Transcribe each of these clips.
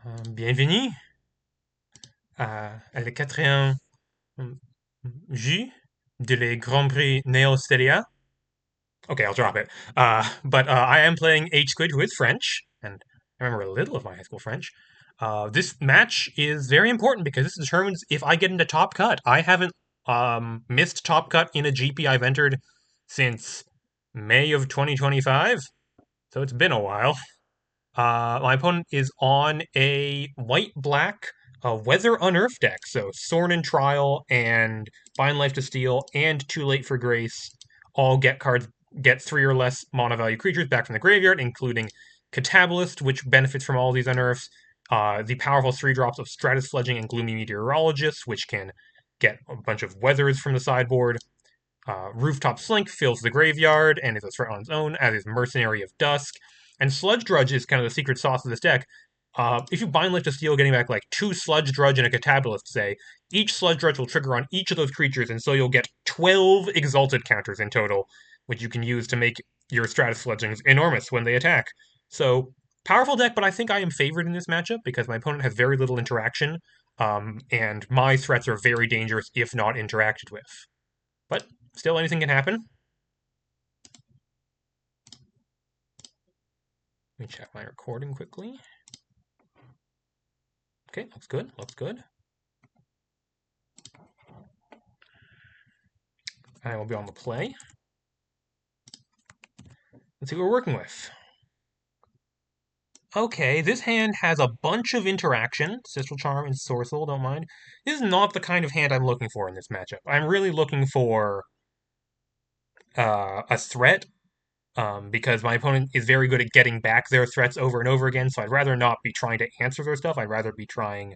Bienvenue à la quatrième jeu de le Grand Prix Neo Stehlia. Okay, I'll drop it. But I am playing HSquid, who is French, and I remember a little of my high school French. This match is very important because this determines if I get into Top Cut. I haven't missed Top Cut in a GP I've entered since May of 2025, so it's been a while. My opponent is on a white-black Weather Unearth deck, so Thorn and Trial and Bind Life to Steel and Too Late for Grace all get 3 or less mana value creatures back from the graveyard, including Catabolist, which benefits from all these unearths, the powerful 3 drops of Stratus Fledging and Gloomy Meteorologist, which can get a bunch of weathers from the sideboard. Rooftop Slink fills the graveyard and is a threat on its own, as is Mercenary of Dusk. And Sludge Drudge is kind of the secret sauce of this deck. If you bind Lift to Steel, getting back like 2 Sludge Drudge and a Catabolist, say, each Sludge Drudge will trigger on each of those creatures, and so you'll get 12 Exalted counters in total, which you can use to make your Stratus Fledglings enormous when they attack. So, powerful deck, but I think I am favored in this matchup because my opponent has very little interaction, and my threats are very dangerous if not interacted with. But still, anything can happen. Let me check my recording quickly. Okay, looks good, looks good. I will be on the play. Let's see what we're working with. Okay, this hand has a bunch of interaction. Sistral Charm and Sorcel, don't mind. This is not the kind of hand I'm looking for in this matchup. I'm really looking for a threat, because my opponent is very good at getting back their threats over and over again, so I'd rather not be trying to answer their stuff. I'd rather be trying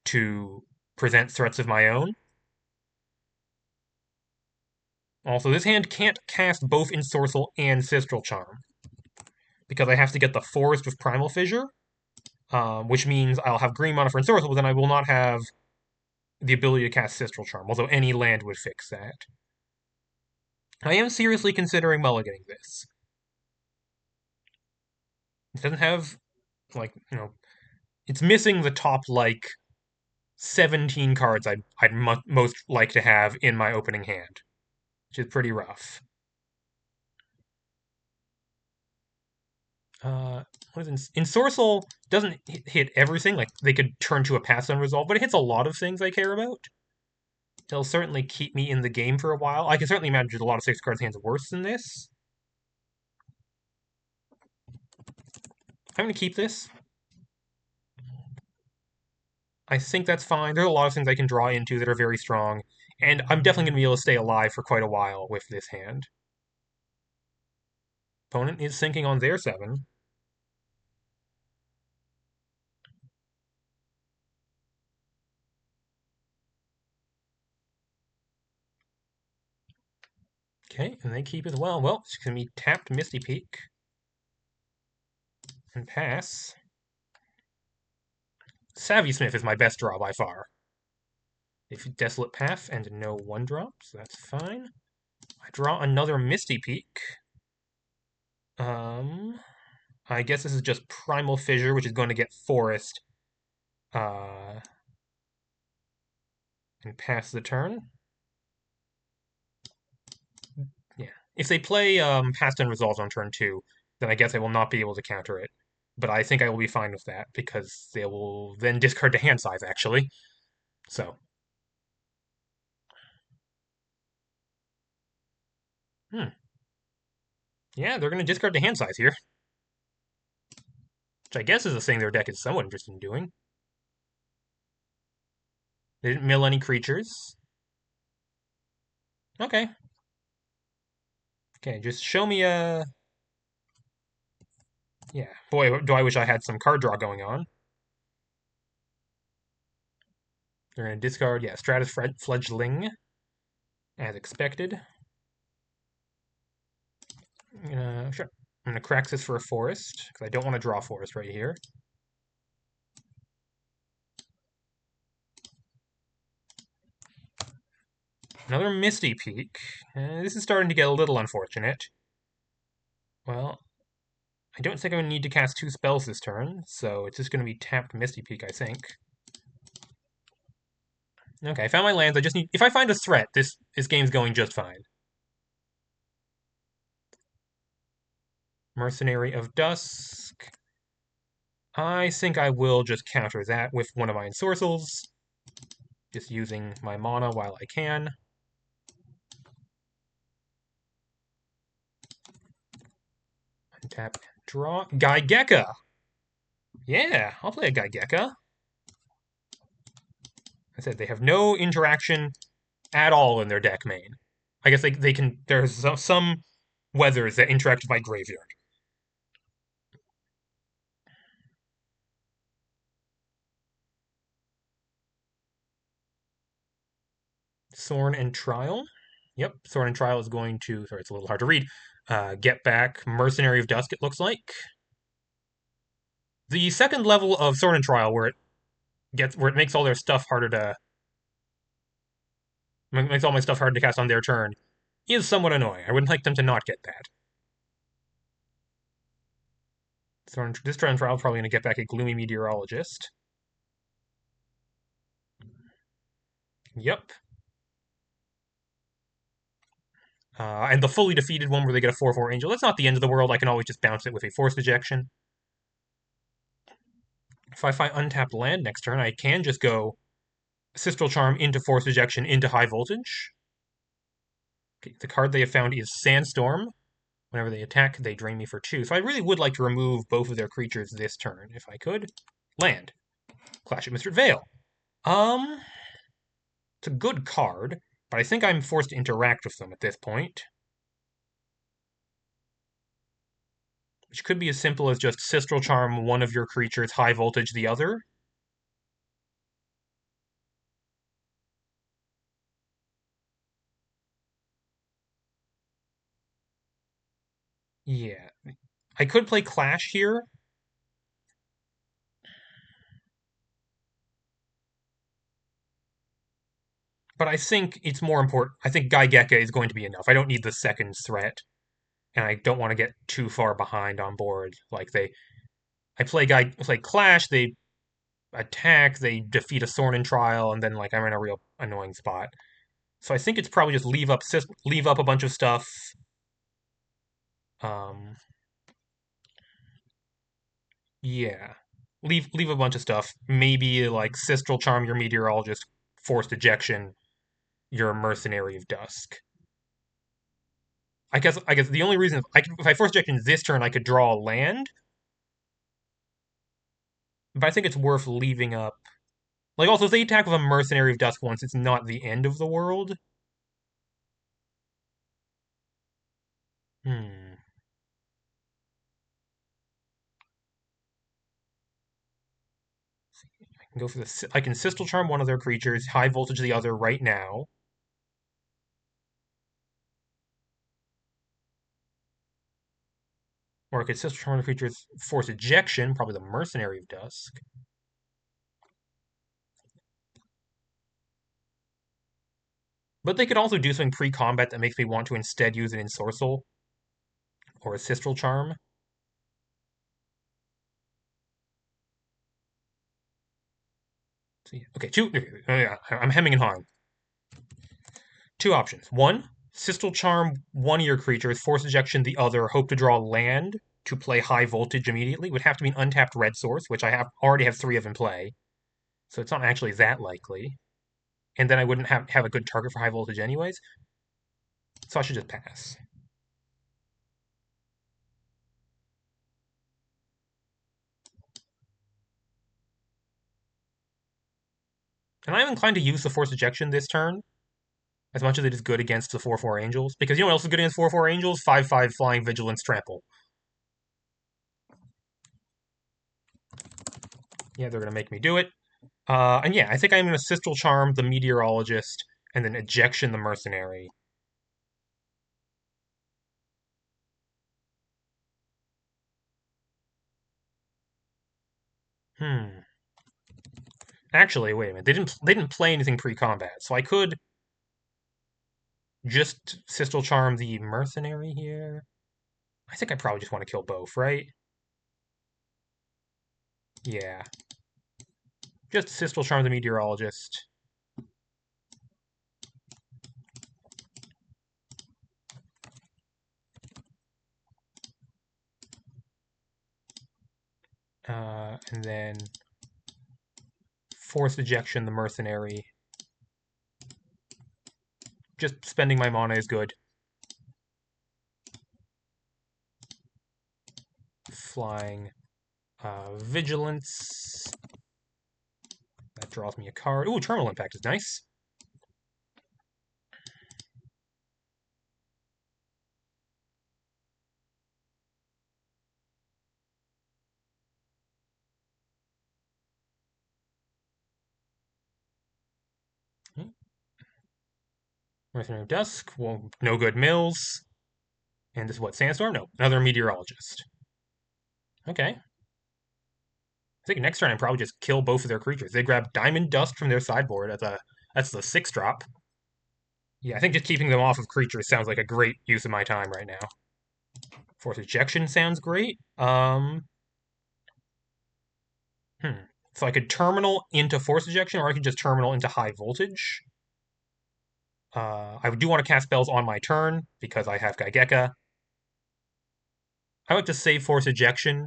to present threats of my own. Also, this hand can't cast both Ensorcel and Sistral Charm, because I have to get the Forest with Primal Fissure, which means I'll have green mana for Ensorcel, but then I will not have the ability to cast Sistral Charm, although any land would fix that. I am seriously considering mulliganing this. It doesn't have, like, it's missing the top, like, 17 cards I'd most like to have in my opening hand, which is pretty rough. What is Ensorcel doesn't hit everything. Like, they could turn to a pass unresolved, but it hits a lot of things I care about. It'll certainly keep me in the game for a while. I can certainly imagine a lot of 6 cards hands worse than this. I'm going to keep this. I think that's fine. There are a lot of things I can draw into that are very strong, and I'm definitely going to be able to stay alive for quite a while with this hand. Opponent is sinking on their 7. Okay, and they keep as well. Well, it's going to be tapped Misty Peak. And pass. Savvy Smith is my best draw by far. If Desolate Path and no 1-drops, that's fine. I draw another Misty Peak. I guess this is just Primal Fissure, which is going to get Forest. And pass the turn. Yeah. If they play Past Unresolved on turn 2, then I guess I will not be able to counter it. But I think I will be fine with that, because they will then discard to hand size, actually. So. Yeah, they're going to discard to hand size here. Which I guess is a thing their deck is somewhat interested in doing. They didn't mill any creatures. Okay. Okay, just show me a... Yeah, boy, do I wish I had some card draw going on. They're going to discard, yeah, Stratus Fledgling, as expected. Sure. I'm going to crack this for a forest, because I don't want to draw forest right here. Another Misty Peak. This is starting to get a little unfortunate. Well, I don't think I'm going to need to cast 2 spells this turn, so it's just going to be tapped Misty Peak, I think. Okay, I found my lands. I just need... If I find a threat, this game's going just fine. Mercenary of Dusk. I think I will just counter that with one of my ensorcels. Just using my mana while I can. Untap, draw. Gaigeka! Yeah, I'll play a Gaigeka. I said they have no interaction at all in their deck main. I guess they can... There's some weathers that interact with my graveyard. Thorn and Trial. Yep, Thorn and Trial is going to... Sorry, it's a little hard to read. Get back Mercenary of Dusk, it looks like. The second level of Thorn and Trial, where it makes all their stuff harder to... Makes all my stuff harder to cast on their turn, is somewhat annoying. I wouldn't like them to not get that. This Thorn and Trial probably going to get back a Gloomy Meteorologist. Yep. And the fully defeated one where they get a 4/4 Angel. That's not the end of the world. I can always just bounce it with a Forced Ejection. If I find untapped land next turn, I can just go Sistral Charm into Forced Ejection into High Voltage. Okay, the card they have found is Sandstorm. Whenever they attack, they drain me for 2. So I really would like to remove both of their creatures this turn, if I could. Land. Clash at Mistred Vale. It's a good card, but I think I'm forced to interact with them at this point. Which could be as simple as just Sistral Charm one of your creatures, High Voltage the other. Yeah. I could play Clash here. But I think it's more important. I think Gaigeka is going to be enough. I don't need the second threat. And I don't want to get too far behind on board. I play Clash, they attack, they defeat a Thorn and Trial, and then I'm in a real annoying spot. So I think it's probably just leave up a bunch of stuff. Um, yeah, leave a bunch of stuff. Maybe like Sistral Charm your Meteorologist, Forced Ejection your Mercenary of Dusk. I guess the only reason if I Forced Ejection this turn, I could draw a land. But I think it's worth leaving up. Also, if they attack with a Mercenary of Dusk once, it's not the end of the world. Hmm. I can go for the. I can Sistral Charm one of their creatures, High Voltage the other right now. Or I could Sistral Charm one of the creatures, Force Ejection, probably the Mercenary of Dusk. But they could also do something pre-combat that makes me want to instead use an Ensorcel or a Sistral Charm. See, okay, I'm hemming and hawing. 2 options. 1, Sistral Charm one of your creatures, Force Ejection the other, hope to draw land to play High Voltage immediately. Would have to be an untapped red source, which I already have 3 of in play. So it's not actually that likely. And then I wouldn't have a good target for High Voltage anyways. So I should just pass. And I'm inclined to use the Force Ejection this turn, as much as it is good against the 4/4 Angels. Because you know what else is good against 4/4 Angels? 5/5 Flying Vigilance Trample. Yeah, they're going to make me do it. And yeah, I think I'm going to Sistral Charm the Meteorologist, and then Ejection the Mercenary. Hmm. Actually, wait a minute. They didn't play anything pre-combat, so I could just Sistral Charm the Mercenary here. I think I probably just want to kill both, right? Yeah. Just Sistral Charm the Meteorologist. And then Forced Ejection the Mercenary. Just spending my mana is good. Flying. Vigilance. That draws me a card. Ooh, Terminal Impact is nice. Mercenary Dusk. Well, no good Mills. And this is what? Sandstorm? No, another Meteorologist. Okay. I think next turn I probably just kill both of their creatures. They grab Diamond Dust from their sideboard. That's the 6-drop. Yeah, I think just keeping them off of creatures sounds like a great use of my time right now. Force Ejection sounds great. So I could Terminal into Force Ejection, or I could just Terminal into High Voltage. I do want to cast spells on my turn because I have Gaigeka. I like to save Force Ejection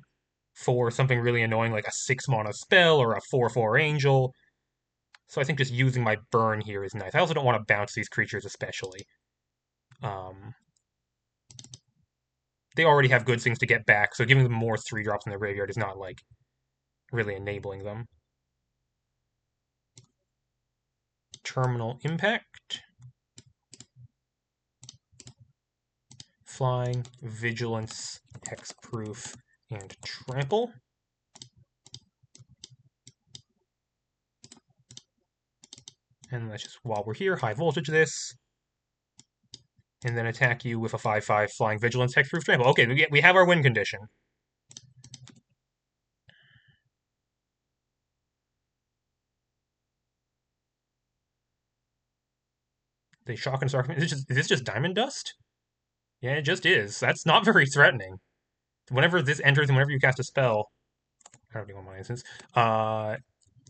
for something really annoying like a 6-mana spell or a 4/4 Angel. So I think just using my burn here is nice. I also don't want to bounce these creatures especially. They already have good things to get back, so giving them more 3-drops in their graveyard is not like really enabling them. Terminal Impact. Flying, Vigilance, Hexproof, and Trample. And let's just, while we're here, High Voltage this. And then attack you with a 5/5 Flying, Vigilance, Hexproof, Trample. Okay, we have our win condition. They shock and start. Is this just Diamond Dust? Yeah, it just is. That's not very threatening. Whenever this enters and whenever you cast a spell, I don't even want my instance,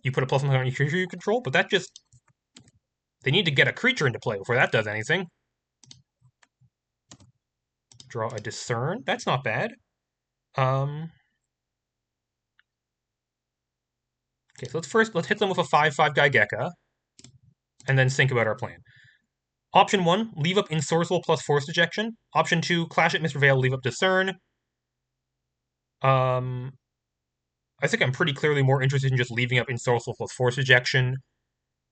you put a +1 on each creature you control, but that just... They need to get a creature into play before that does anything. Draw a Discern. That's not bad. Okay, so let's hit them with a 5/5 Gaigeka, and then think about our plan. Option 1, leave up Ensorcel plus Force Ejection. Option 2, Clash at Mr. Vale, leave up Discern. I think I'm pretty clearly more interested in just leaving up Ensorcel plus Force Ejection.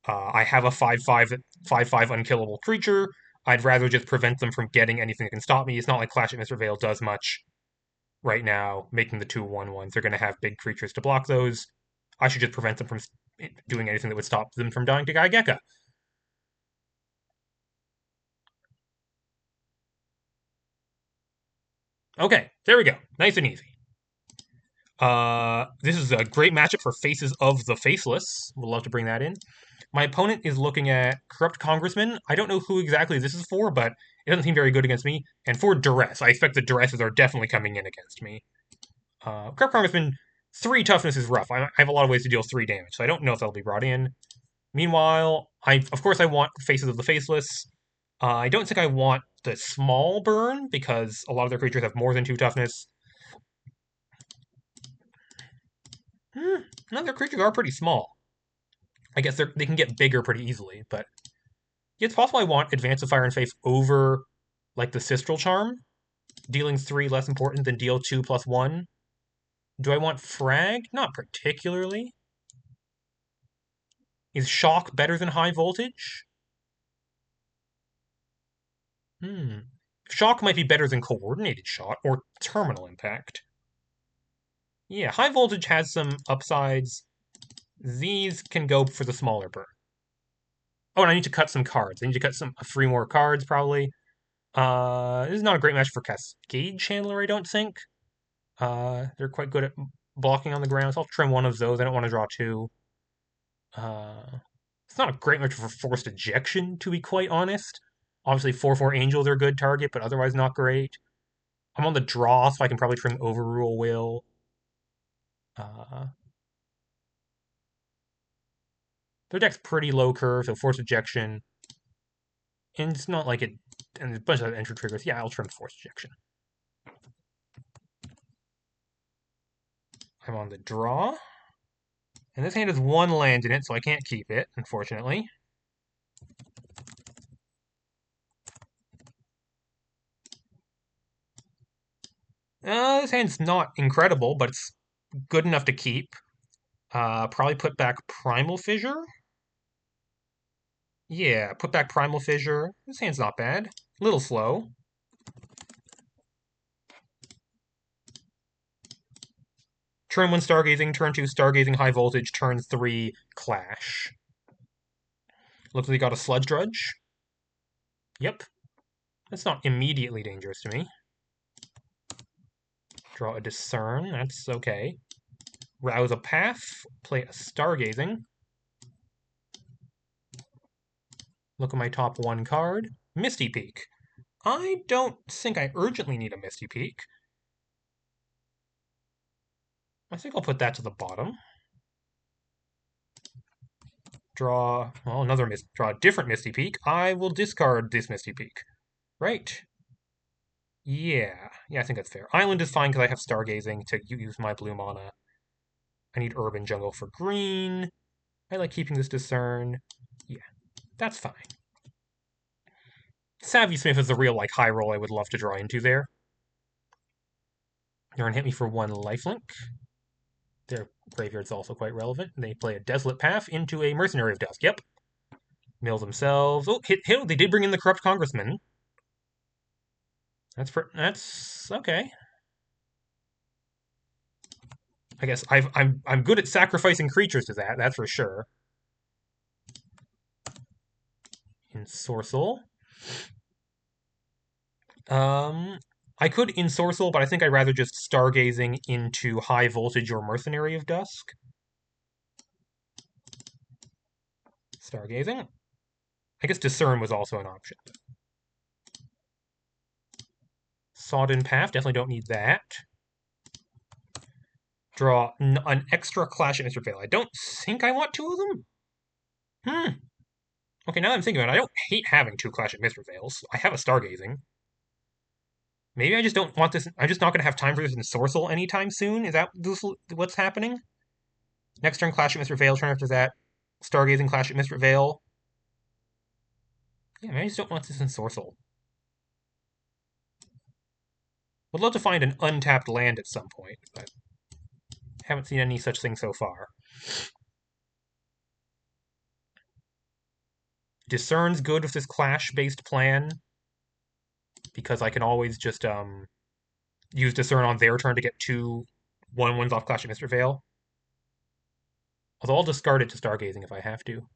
I have a 5/5 unkillable creature. I'd rather just prevent them from getting anything that can stop me. It's not like Clash at Mr. Vale does much right now, making the 2/1/1s. They're going to have big creatures to block those. I should just prevent them from doing anything that would stop them from dying to Gaigeka. Okay, there we go. Nice and easy. This is a great matchup for Faces of the Faceless. We'll love to bring that in. My opponent is looking at Corrupt Congressman. I don't know who exactly this is for, but it doesn't seem very good against me. And for Duress, I expect the Duresses are definitely coming in against me. Corrupt Congressman, 3 toughness is rough. I have a lot of ways to deal 3 damage, so I don't know if that'll be brought in. Meanwhile, of course I want Faces of the Faceless. I don't think I want the small burn, because a lot of their creatures have more than 2 toughness. No, their creatures are pretty small. I guess they can get bigger pretty easily, but it's possible I want Advance of Fire and Faith over, like, the Sistral Charm. Dealing 3 less important than deal 2 plus 1. Do I want Frag? Not particularly. Is Shock better than High Voltage? Shock might be better than Coordinated Shot or Terminal Impact. Yeah, High Voltage has some upsides. These can go for the smaller burn. Oh, and I need to cut some cards. I need to cut 3 more cards, probably. This is not a great match for Cascade Chandler, I don't think. They're quite good at blocking on the ground, so I'll trim one of those. I don't want to draw 2. It's not a great match for Forced Ejection, to be quite honest. Obviously, 4/4 Angels are a good target, but otherwise not great. I'm on the draw, so I can probably trim Overrule Will. Their deck's pretty low curve, so force ejection. And it's not like it... And there's a bunch of entry triggers. Yeah, I'll trim force ejection. I'm on the draw. And this hand has one land in it, so I can't keep it, unfortunately. This hand's not incredible, but it's good enough to keep. Probably put back Primal Fissure. Yeah, put back Primal Fissure. This hand's not bad. A little slow. Turn 1 Stargazing, turn 2 Stargazing High Voltage, turn 3 Clash. Looks like he got a Sludge Drudge. Yep. That's not immediately dangerous to me. Draw a Discern, that's okay. Rouse a Path, play a Stargazing. Look at my top 1 card. Misty Peak. I don't think I urgently need a Misty Peak. I think I'll put that to the bottom. Draw, well, draw a different Misty Peak. I will discard this Misty Peak. Right. Yeah, I think that's fair. Island is fine because I have Stargazing to use my blue mana. I need Urban Jungle for green. I like keeping this Discern. Yeah, that's fine. Savvy Smith is the real, like, high roll I would love to draw into there. They're gonna hit me for 1 lifelink. Their graveyard's also quite relevant. They play a Desolate Path into a Mercenary of Dusk. Yep. Mill themselves. Oh, hit! They did bring in the Corrupt Congressman. That's okay. I guess I'm good at sacrificing creatures to that. That's for sure. Ensorcel. I could Ensorcel, but I think I'd rather just Stargazing into High Voltage or Mercenary of Dusk. Stargazing. I guess Discern was also an option. Sodden Path, definitely don't need that. Draw an extra Clash at Mr. Veil. I don't think I want 2 of them. Okay, now that I'm thinking about it, I don't hate having 2 Clash at Mr. Veils. I have a Stargazing. Maybe I just don't want this. I'm just not going to have time for this Ensorcel anytime soon. Is that what's happening? Next turn, Clash at Mr. Veil. Turn after that, Stargazing, Clash at Mr. Veil. Yeah, maybe I just don't want this Ensorcel. Would love to find an untapped land at some point, but haven't seen any such thing so far. Discern's good with this Clash-based plan, because I can always just use Discern on their turn to get 2 1/1s off Clash at Mr. Veil. Although I'll discard it to Stargazing if I have to.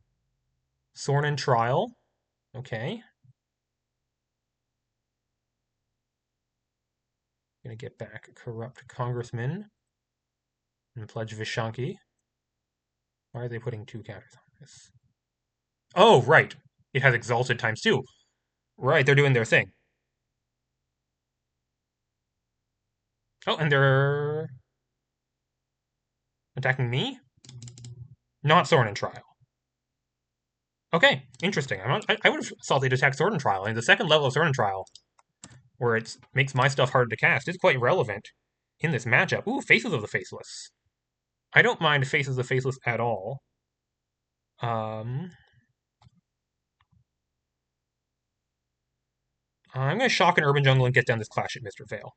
Sorn and Trial. Okay. Gonna get back Corrupt Congressman and pledge Vishanki. Why are they putting 2 counters on this? Oh, right. It has Exalted ×2. Right, they're doing their thing. Oh, and they're attacking me? Not Sword and Trial. Okay, interesting. I would have thought they'd attack Sword and Trial. And the second level of Sword and Trial, where it makes my stuff harder to cast, is quite relevant in this matchup. Ooh, Faces of the Faceless. I don't mind Faces of the Faceless at all. I'm going to shock an Urban Jungle and get down this Clash at Mr. Veil.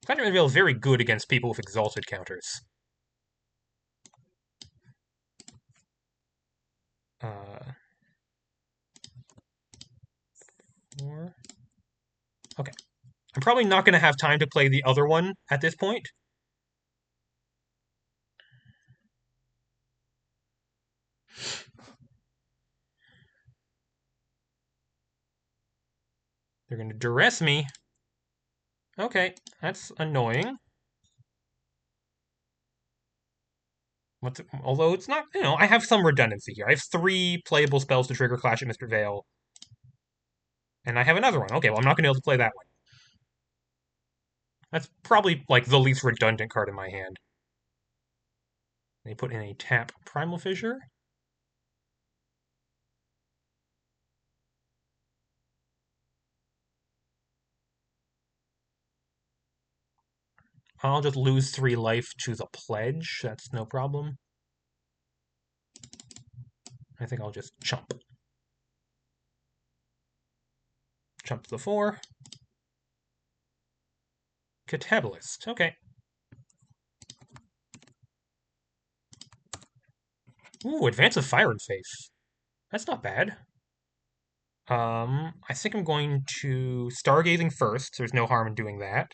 Clash at Mr. Veil is very good against people with Exalted counters. Four. Okay. I'm probably not going to have time to play the other one at this point. They're going to duress me. Okay, that's annoying. Although it's not, I have some redundancy here. I have 3 playable spells to trigger Clash at Mr. Veil. And I have another one. Okay, well, I'm not going to be able to play that one. That's probably, like, the least redundant card in my hand. They put in a tap Primal Fissure. I'll just lose 3 life to the Pledge. That's no problem. I think I'll just chump. Chump to the 4. Catabolist. Okay. Ooh, Advance of Fire and Faith. That's not bad. I think I'm going to Stargazing first. There's no harm in doing that.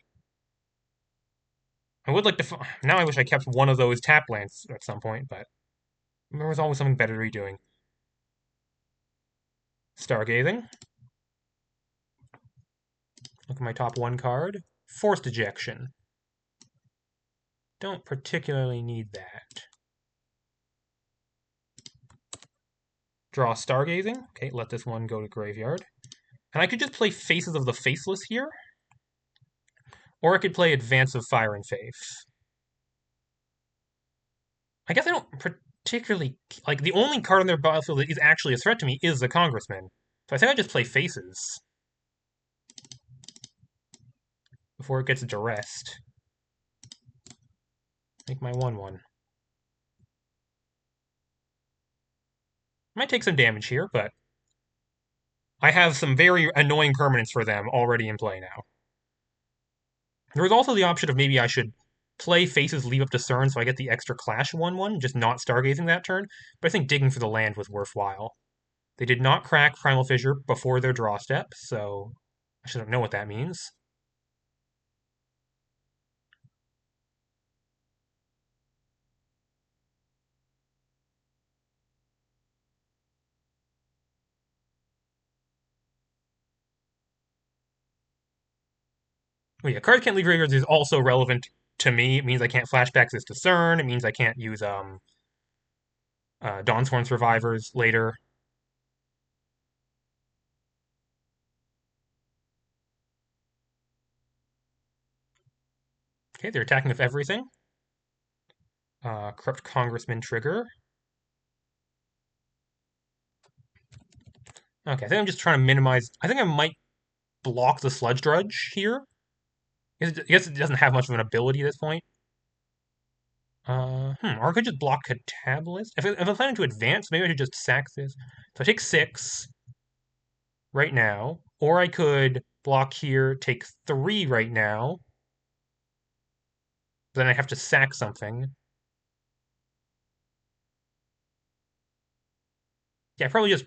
I would like to. Now I wish I kept one of those tap lands at some point, but there was always something better to be doing. Stargazing. Look at my top 1 card. Forced Ejection. Don't particularly need that. Draw Stargazing. Okay, let this one go to graveyard. And I could just play Faces of the Faceless here. Or I could play Advance of Fire and Faith. I guess I don't particularly... Like, the only card on their battlefield that is actually a threat to me is the Congressman. So I think I just play Faces. Before it gets duressed. Make my 1/1. Might take some damage here, but I have some very annoying permanents for them already in play now. There was also the option of maybe I should play Faces, leave up Discern, so I get the extra Clash 1/1, just not Stargazing that turn, but I think digging for the land was worthwhile. They did not crack Primal Fissure before their draw step, so I should know what that means. Oh yeah, cards can't leave graveyards is also relevant to me. It means I can't flashback this Discern. It means I can't use Dawnsworn Survivors later. Okay, they're attacking with everything. Corrupt Congressman trigger. Okay, I think I'm just trying to minimize. I think I might block the Sludge Drudge here. I guess it doesn't have much of an ability at this point. Or I could just block Catabolist. If I'm planning to advance, maybe I should just sack this. So I take 6 right now. Or I could block here, take 3 right now. Then I have to sack something. Yeah, probably just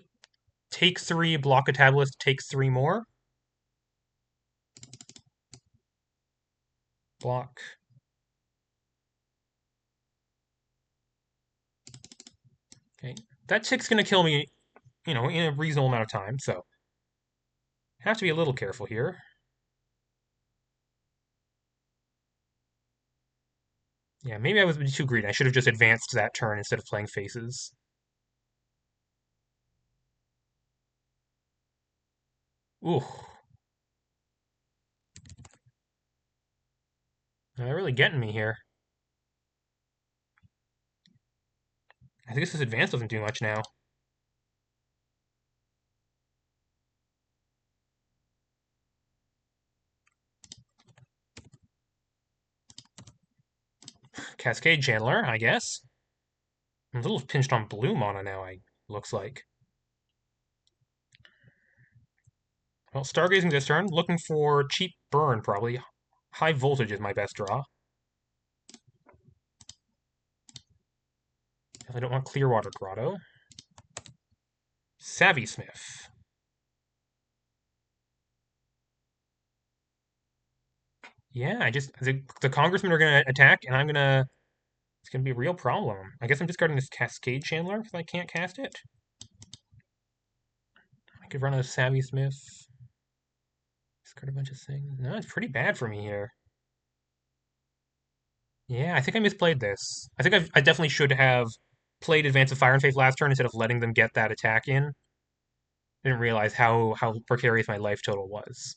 take 3, block Catabolist, take 3 more. Block. Okay. That tick's gonna kill me, in a reasonable amount of time, so have to be a little careful here. Yeah, maybe I was too greedy. I should have just advanced that turn instead of playing Faces. Ooh. They're really getting me here. I think this advance doesn't do much now. Cascade Chandler, I guess. I'm a little pinched on blue mana now, looks like. Well, Stargazing this turn, looking for cheap burn, probably. High Voltage is my best draw. I don't want Clearwater Grotto. Savvy Smith. Yeah, the Congressmen are gonna attack, and it's gonna be a real problem. I guess I'm discarding this Cascade Chandler because I can't cast it. I could run a Savvy Smith. Discard a bunch of things. No, it's pretty bad for me here. Yeah, I think I misplayed this. I think I definitely should have played Advance of Fire and Faith last turn instead of letting them get that attack in. I didn't realize how precarious my life total was.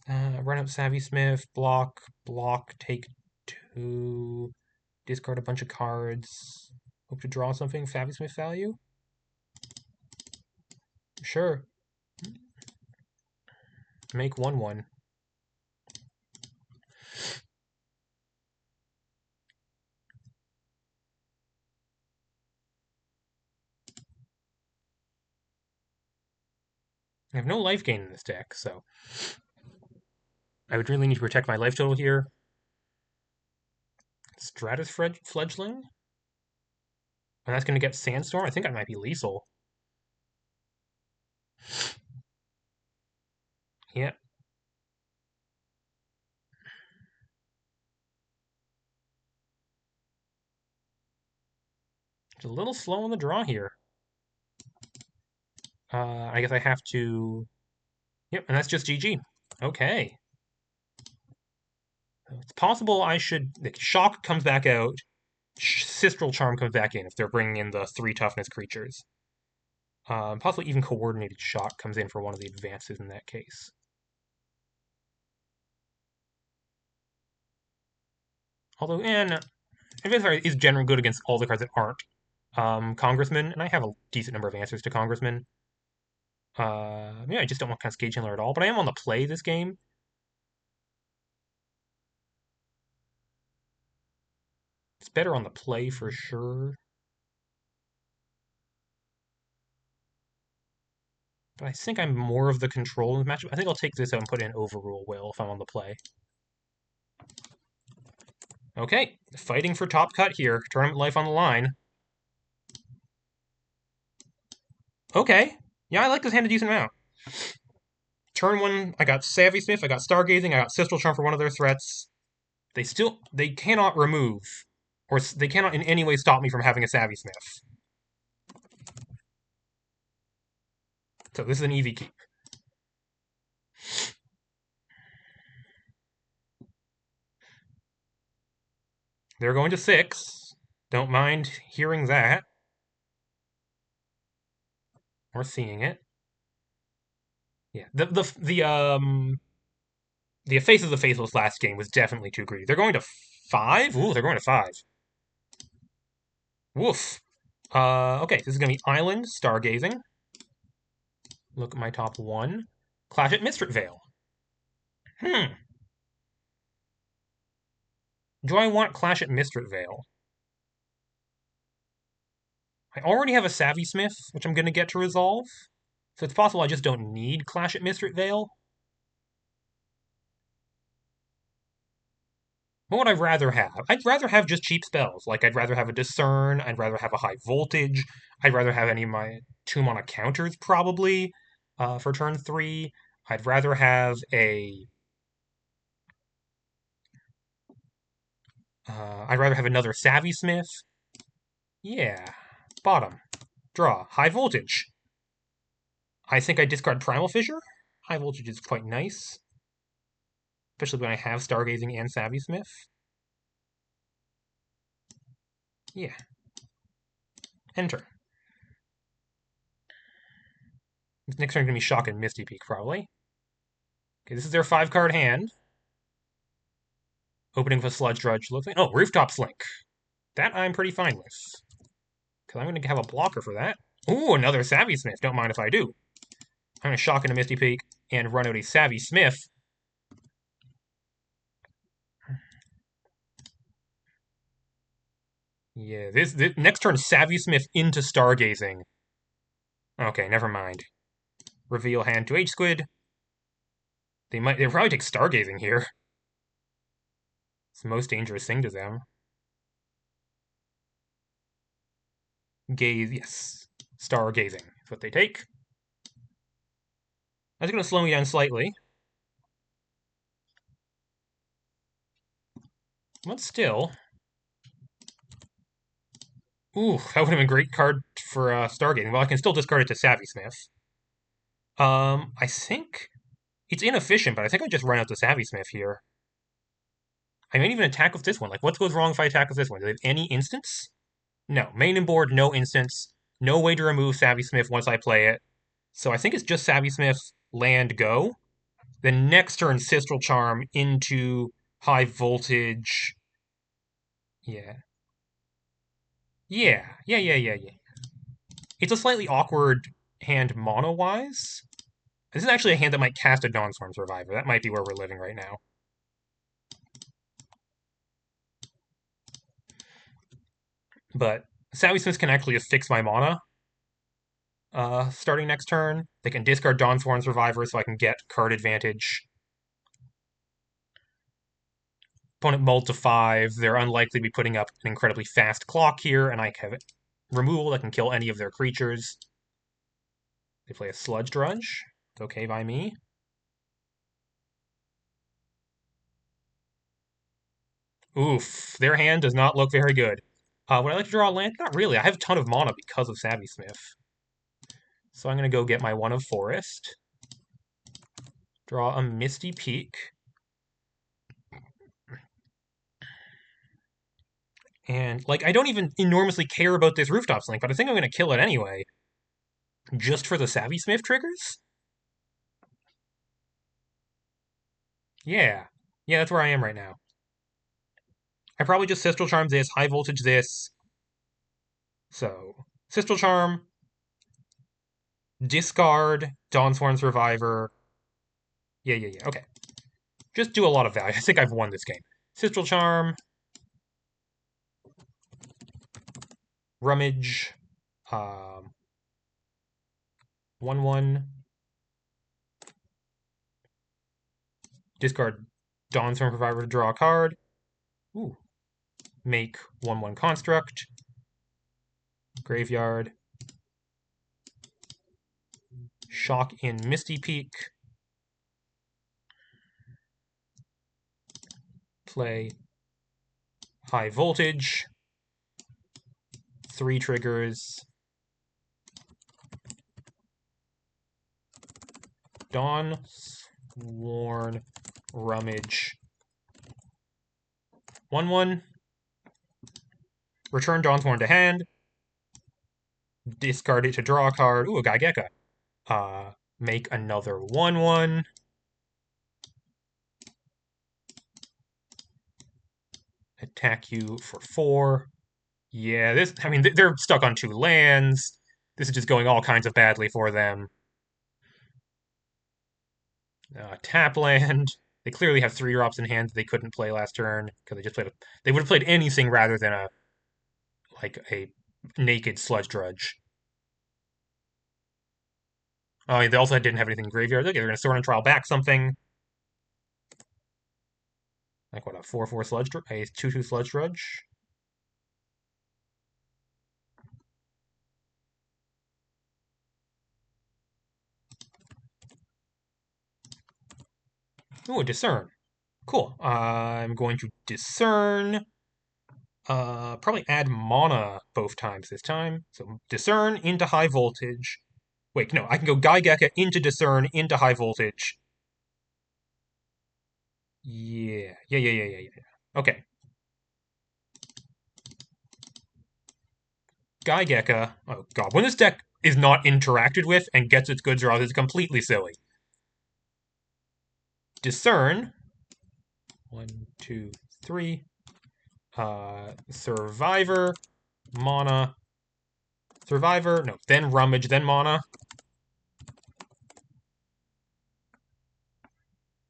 Run out Savvy Smith, block, take 2, discard a bunch of cards, hope to draw something, Savvy Smith value? Sure. Make 1/1. I have no life gain in this deck, so I would really need to protect my life total here. Stratus Fledgling? And that's going to get Sandstorm? I think I might be lethal. Yeah. It's a little slow on the draw here. I guess I have to... Yep, and that's just GG. Okay. It's possible I should... Shock comes back out. Sistral Charm comes back in if they're bringing in the 3 toughness creatures. Possibly even Coordinated Shock comes in for one of the advances in that case. Although, Advance is generally good against all the cards that aren't Congressman, and I have a decent number of answers to Congressman. Yeah, I just don't want Cascade Chandler at all, but I am on the play this game. It's better on the play for sure. But I think I'm more of the control in the matchup. I think I'll take this out and put in Overrule Will if I'm on the play. Okay, fighting for top cut here. Tournament life on the line. Okay. Yeah, I like this hand a decent amount. Turn 1, I got Savvy Smith, I got Stargazing, I got Sistral Charm for one of their threats. They cannot remove, or they cannot in any way stop me from having a Savvy Smith. So this is an EV keep. They're going to 6. Don't mind hearing that. Or seeing it. Yeah. The Face of the Faithless last game was definitely too greedy. They're going to 5? Ooh, they're going to 5. Woof. Okay, this is going to be Island, Stargazing. Look at my top 1. Clash at Mistrit Vale. Do I want Clash at Mistrit Vale? I already have a Savvy Smith, which I'm going to get to resolve. So it's possible I just don't need Clash at Mistrit Vale. What would I rather have? I'd rather have just cheap spells. Like, I'd rather have a Discern, I'd rather have a High Voltage, I'd rather have any of my 2-mana counters, probably, for turn 3. I'd rather have a... I'd rather have another Savvy Smith. Yeah. Bottom. Draw. High Voltage. I think I discard Primal Fissure. High Voltage is quite nice. Especially when I have Stargazing and Savvy Smith. Yeah. Enter. Next turn going to be Shock and Misty Peak, probably. Okay, this is their 5-card hand. Opening with a Sludge Drudge. Looks like... Oh, Rooftop Slink. That I'm pretty fine with. Because I'm going to have a blocker for that. Ooh, another Savvy Smith. Don't mind if I do. I'm going to Shock into Misty Peak and run out a Savvy Smith. Yeah, this next turn, Savvy Smith into Stargazing. Okay, never mind. Reveal hand to HSquid. They'll probably take Stargazing here. It's the most dangerous thing to them. Gaze, yes. Stargazing is what they take. That's going to slow me down slightly. But still. Ooh, that would have been a great card for Stargazing. Well, I can still discard it to Savvy Smith. I think it's inefficient, but I think I just run out the Savvy Smith here. I might even attack with this one. Like, what goes wrong if I attack with this one? Do they have any instance? No. Main and board, no instance. No way to remove Savvy Smith once I play it. So I think it's just Savvy Smith, land, go. Then next turn, Sistral Charm into high voltage. Yeah. Yeah. It's a slightly awkward hand mono-wise. This is actually a hand that might cast a Dawnstorm Survivor. That might be where we're living right now. But Savvy Smiths can actually fix my mana starting next turn. They can discard Dawnsworn Survivor so I can get card advantage. Opponent mulled to 5. They're unlikely to be putting up an incredibly fast clock here, and I have removal that can kill any of their creatures. They play a Sludge Drudge. It's okay by me. Oof, their hand does not look very good. Would I like to draw a land? Not really. I have a ton of mana because of Savvy Smith. So I'm going to go get my one of Forest. Draw a Misty Peak. And, like, I don't even enormously care about this Rooftops link, but I think I'm going to kill it anyway. Just for the Savvy Smith triggers? Yeah. Yeah, that's where I am right now. I probably just Sistral Charm this, High Voltage this. So, Sistral Charm, discard, Dawnsworn Survivor. Yeah. Okay. Just do a lot of value. I think I've won this game. Sistral Charm, Rummage, 1/1. Discard Dawnsworn Survivor to draw a card. Ooh. Make 1/1 Construct. Graveyard. Shock in Misty Peak. Play High Voltage. 3 triggers. Dawnsworn Rummage. 1/1. Return Dawnsworn to hand. Discard it to draw a card. Ooh, a Gaigeka. Make another 1/1. Attack you for 4. Yeah, this. I mean, they're stuck on 2 lands. This is just going all kinds of badly for them. Tap land. They clearly have 3 drops in hand that they couldn't play last turn because they just played. They would have played anything rather than a naked Sludge Drudge. Oh, they also didn't have anything in graveyard. Okay, they're going to Sword and Trial back something. Like what, a 4/4 Sludge Drudge? A 2/2 Sludge Drudge? Ooh, Discern. Cool. I'm going to Discern. Probably add mana both times this time. So Discern into High Voltage. Wait, no, I can go Gaigeka into Discern into High Voltage. Yeah. Okay. Gaigeka. Oh god, when this deck is not interacted with and gets its good draws, it's completely silly. Discern. 1, 2, 3. Survivor. Mana. Survivor. No, then Rummage, then Mana.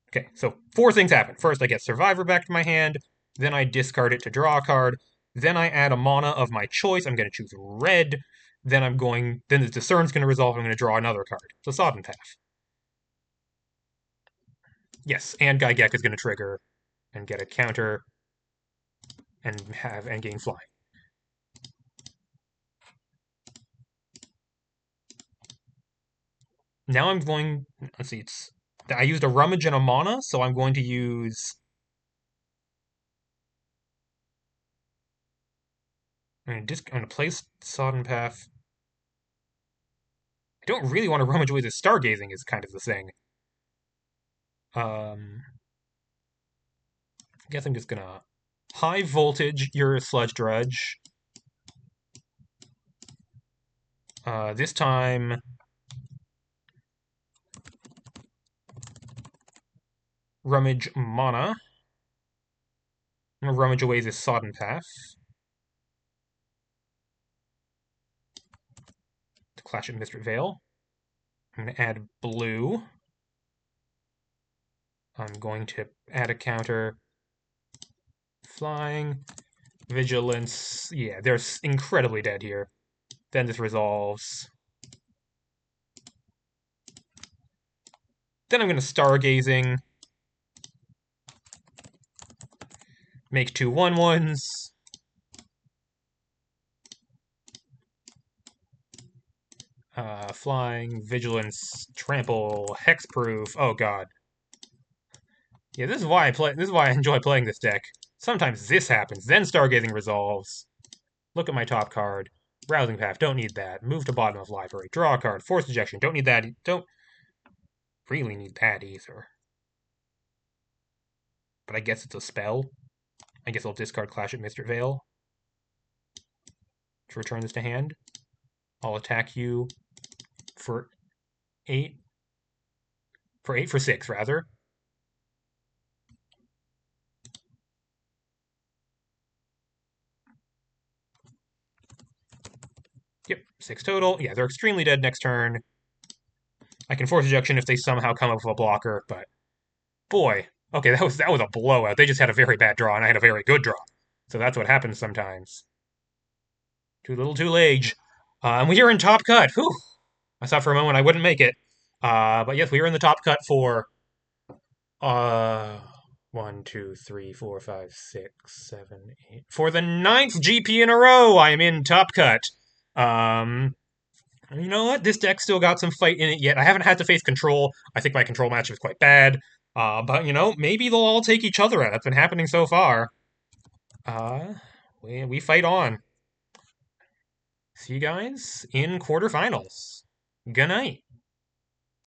Okay, so 4 things happen. First, I get Survivor back to my hand. Then I discard it to draw a card. Then I add a mana of my choice. I'm going to choose red. Then the Discern's going to resolve. I'm going to draw another card. So Sodden Path. Yes, and Gaigek is going to trigger and get a counter and gain flying. Now I'm going. Let's see. I used a Rummage and a mana, so I'm going to use. I'm going to place Sodden Path. I don't really want to rummage away the Stargazing. Is kind of the thing. I guess I'm just gonna High Voltage your Sludge Drudge. This time Rummage mana. I'm gonna rummage away this Sodden Path to Clash at Mistrit Vale. I'm gonna add blue. I'm going to add a counter. Flying. Vigilance. Yeah, they're incredibly dead here. Then this resolves. Then I'm going to Stargazing. Make 2 1/1s. Flying, Vigilance, Trample, Hexproof. Oh god. Yeah, this is why I play. This is why I enjoy playing this deck. Sometimes this happens, then Stargazing resolves. Look at my top card. Rousing Path, don't need that. Move to bottom of library. Draw a card. Force Ejection, don't need that. Don't really need that either. But I guess it's a spell. I guess I'll discard Clash at Mistrit Vale to return this to hand. I'll attack you for 8. For 6, rather. Yep, 6 total. Yeah, they're extremely dead next turn. I can force ejection if they somehow come up with a blocker, but boy, okay, that was a blowout. They just had a very bad draw, and I had a very good draw. So that's what happens sometimes. Too little, too late. And we are in top cut. Whew. I thought for a moment I wouldn't make it. But yes, we are in the top cut for uh 1, 2, 3, 4, 5, 6, 7, 8. For the 9th GP in a row, I am in top cut. You know what? This deck still got some fight in it yet. I haven't had to face control. I think my control matchup is quite bad. But maybe they'll all take each other out. That's been happening so far. We fight on. See you guys in quarterfinals. Good night.